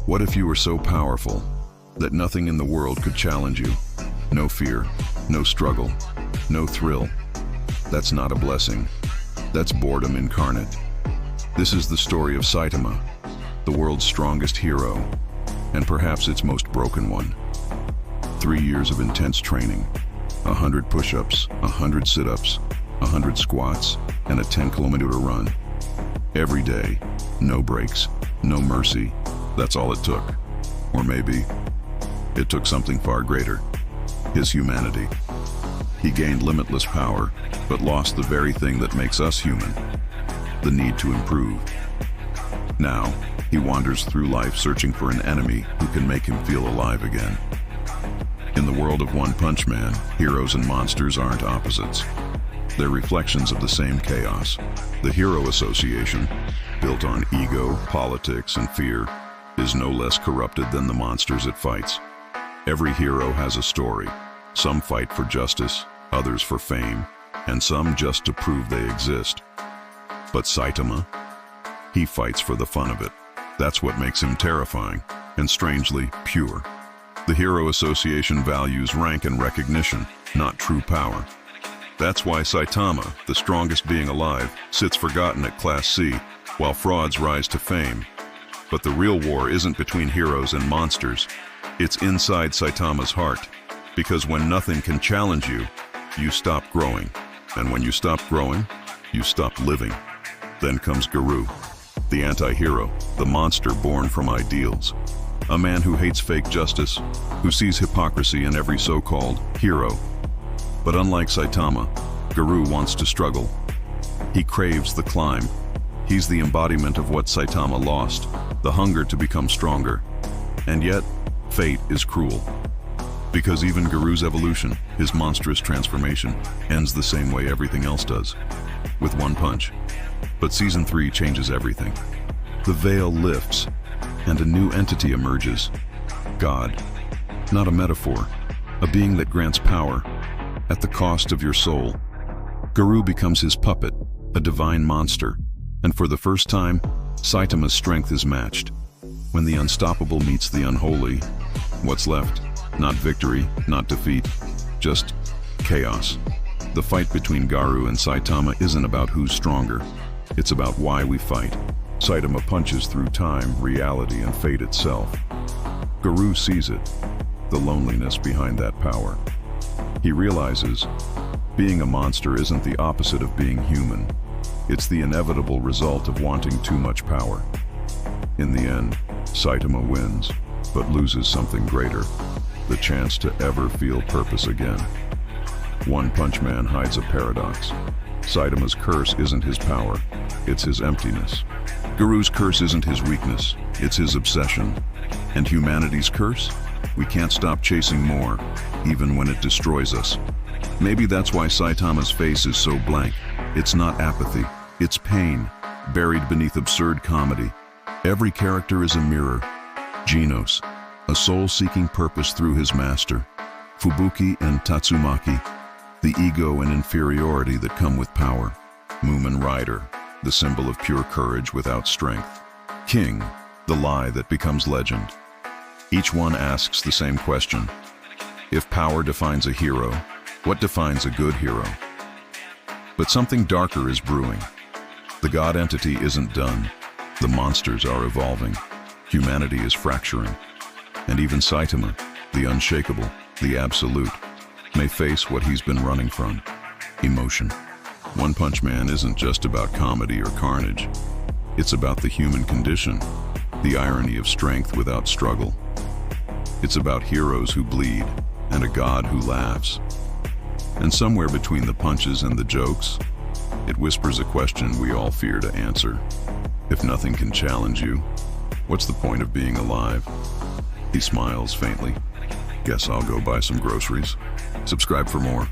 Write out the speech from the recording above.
What if you were so powerful that nothing in the world could challenge you? No fear, no struggle, no thrill. That's not a blessing. That's boredom incarnate. This is the story of Saitama, the world's strongest hero, and perhaps its most broken one. 3 years of intense training, 100 push-ups, 100 sit-ups, 100 squats, and a 10-kilometer run. Every day, no breaks, no mercy. That's all it took. Or maybe it took something far greater, his humanity. He gained limitless power, but lost the very thing that makes us human, the need to improve. Now, he wanders through life searching for an enemy who can make him feel alive again. In the world of One Punch Man, heroes and monsters aren't opposites. They're reflections of the same chaos. The Hero Association, built on ego, politics, and fear, is no less corrupted than the monsters it fights. Every hero has a story. Some fight for justice, others for fame, and some just to prove they exist. But Saitama, he fights for the fun of it. That's what makes him terrifying, and strangely, pure. The Hero Association values rank and recognition, not true power. That's why Saitama, the strongest being alive, sits forgotten at Class C, while frauds rise to fame. But the real war isn't between heroes and monsters. It's inside Saitama's heart. Because when nothing can challenge you, you stop growing. And when you stop growing, you stop living. Then comes Garou, the anti-hero, the monster born from ideals. A man who hates fake justice, who sees hypocrisy in every so-called hero. But unlike Saitama, Garou wants to struggle. He craves the climb. He's the embodiment of what Saitama lost, the hunger to become stronger. And yet, fate is cruel. Because even Garou's evolution, his monstrous transformation, ends the same way everything else does, with one punch. But Season 3 changes everything. The veil lifts, and a new entity emerges. God, not a metaphor, a being that grants power at the cost of your soul. Garou becomes his puppet, a divine monster, and for the first time, Saitama's strength is matched. When the unstoppable meets the unholy, what's left? Not victory, not defeat, just chaos. The fight between Garou and Saitama isn't about who's stronger. It's about why we fight. Saitama punches through time, reality, and fate itself. Garou sees it, the loneliness behind that power. He realizes being a monster isn't the opposite of being human. It's the inevitable result of wanting too much power. In the end, Saitama wins, but loses something greater, the chance to ever feel purpose again. One Punch Man hides a paradox. Saitama's curse isn't his power, it's his emptiness. Garou's curse isn't his weakness, it's his obsession. And humanity's curse? We can't stop chasing more, even when it destroys us. Maybe that's why Saitama's face is so blank. It's not apathy, it's pain, buried beneath absurd comedy. Every character is a mirror. Genos, a soul seeking purpose through his master. Fubuki and Tatsumaki, the ego and inferiority that come with power. Moomin Rider, the symbol of pure courage without strength. King, the lie that becomes legend. Each one asks the same question. If power defines a hero, what defines a good hero? But something darker is brewing. The God entity isn't done. The monsters are evolving. Humanity is fracturing. And even Saitama, the unshakable, the absolute, may face what he's been running from: emotion. One Punch Man isn't just about comedy or carnage. It's about the human condition, the irony of strength without struggle. It's about heroes who bleed and a God who laughs. And somewhere between the punches and the jokes, it whispers a question we all fear to answer. If nothing can challenge you, what's the point of being alive? He smiles faintly. Guess I'll go buy some groceries. Subscribe for more.